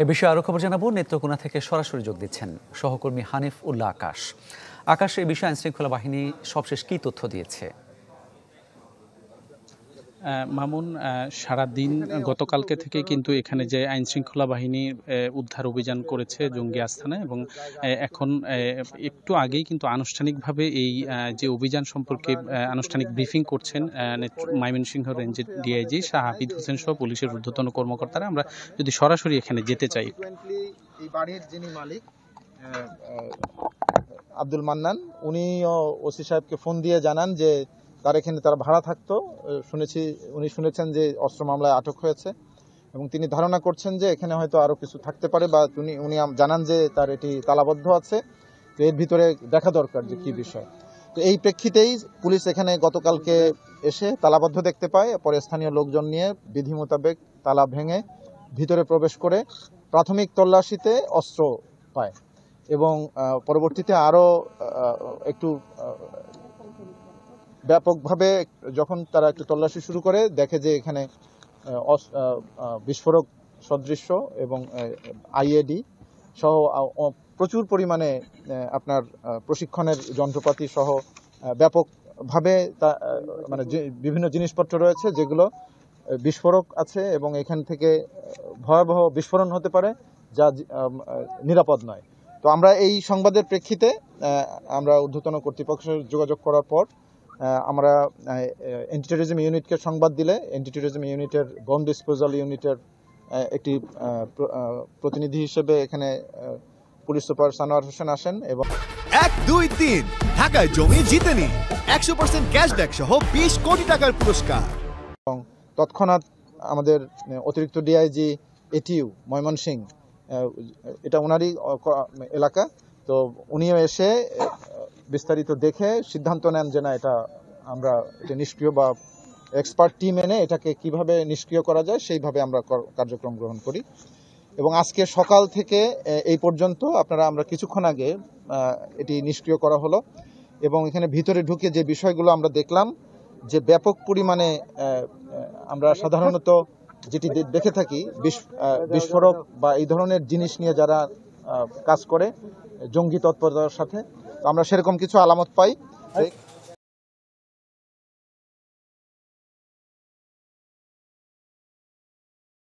এ বিষয়ে আরো খবর জানাবো। নেত্রকোনা থেকে সরাসরি যোগ দিচ্ছেন সহকর্মী হানিফ উল্লাহ আকাশ। এই বিষয়ে আইনশৃঙ্খলা বাহিনী সবশেষ কি তথ্য দিয়েছে? মামুন, সারাদিন গতকালকে থেকে কিন্তু এখানে যে আইনশৃঙ্খলা বাহিনী উদ্ধার অভিযান করেছে জঙ্গি আস্তানা, এবং এখন একটু আগেই কিন্তু আনুষ্ঠানিকভাবে এই যে অভিযান সম্পর্কে আনুষ্ঠানিক ব্রিফিং করছেন ময়মনসিংহ রেঞ্জের ডিআইজি শাহ হাফিজ হোসেন সহ পুলিশের ঊর্ধ্বতন কর্মকর্তারা। আমরা যদি সরাসরি এখানে যেতে চাই, এই বাড়ির যিনি মালিক আব্দুল মান্নান, উনি ওসি সাহেবকে ফোন দিয়ে জানান যে তারা ভাড়া থাকতো। উনি শুনেছেন যে অস্ত্র মামলায় আটক হয়েছে এবং তিনি ধারণা করছেন যে এখানে হয়তো আরো কিছু থাকতে পারে, বা উনি জানান যে তার এটি তালাবদ্ধ আছে, তো এর ভিতরে দেখা দরকার যে কি বিষয়। তো এই প্রেক্ষিতেই পুলিশ এখানে গতকালকে এসে তালাবদ্ধ দেখতে পায়, পরে স্থানীয় লোকজন নিয়ে বিধি মোতাবেক তালা ভেঙে ভিতরে প্রবেশ করে প্রাথমিক তল্লাশিতে অস্ত্র পায় এবং পরবর্তীতে আরো একটু ব্যাপকভাবে যখন তারা একটু তল্লাশি শুরু করে, দেখে যে এখানে বিস্ফোরক সদৃশ্য এবং আইএডি সহ প্রচুর পরিমাণে আপনার প্রশিক্ষণের যন্ত্রপাতি সহ ব্যাপকভাবে মানে বিভিন্ন জিনিসপত্র রয়েছে যেগুলো বিস্ফোরক আছে, এবং এখান থেকে ভয়াবহ বিস্ফোরণ হতে পারে যা নিরাপদ নয়। তো আমরা এই সংবাদের প্রেক্ষিতে আমরা ঊর্ধ্বতন কর্তৃপক্ষের যোগাযোগ করার পর আমরা অ্যান্টি টেররিজম ইউনিটকে সংবাদ দিলে অ্যান্টি টেররিজম ইউনিটের বম ডিসপোজাল ইউনিটের একটি প্রতিনিধি হিসেবে এখানে পুলিশ সুপার সানোয়ার হোসেন আসেন এবং 1, 2, 3 ঢাকায় জমি জিতে নিন 100% ক্যাশব্যাক সহ 20 কোটি টাকার পুরস্কার। এবং তৎক্ষণাৎ আমাদের অতিরিক্ত ডিআইজি এটিইউ ময়মনসিংহ, এটা ওনারই এলাকা, তো উনিও এসে বিস্তারিত দেখে সিদ্ধান্ত নেন যে না, এটা নিষ্ক্রিয় বা এক্সপার্ট টিম এনে এটাকে কিভাবে নিষ্ক্রিয় করা যায় সেইভাবে আমরা কার্যক্রম গ্রহণ করি। এবং আজকে সকাল থেকে এই পর্যন্ত আমরা কিছুক্ষণ আগে এটি নিষ্ক্রিয় করা হলো, এবং এখানে ভিতরে ঢুকে যে বিষয়গুলো আমরা দেখলাম যে ব্যাপক পরিমাণে আমরা সাধারণত যেটি দেখে থাকি বিস্ফোরক বা এই ধরনের জিনিস নিয়ে যারা কাজ করে জঙ্গি তৎপরতার সাথে, আমরা সেরকম কিছু আলামত পাই।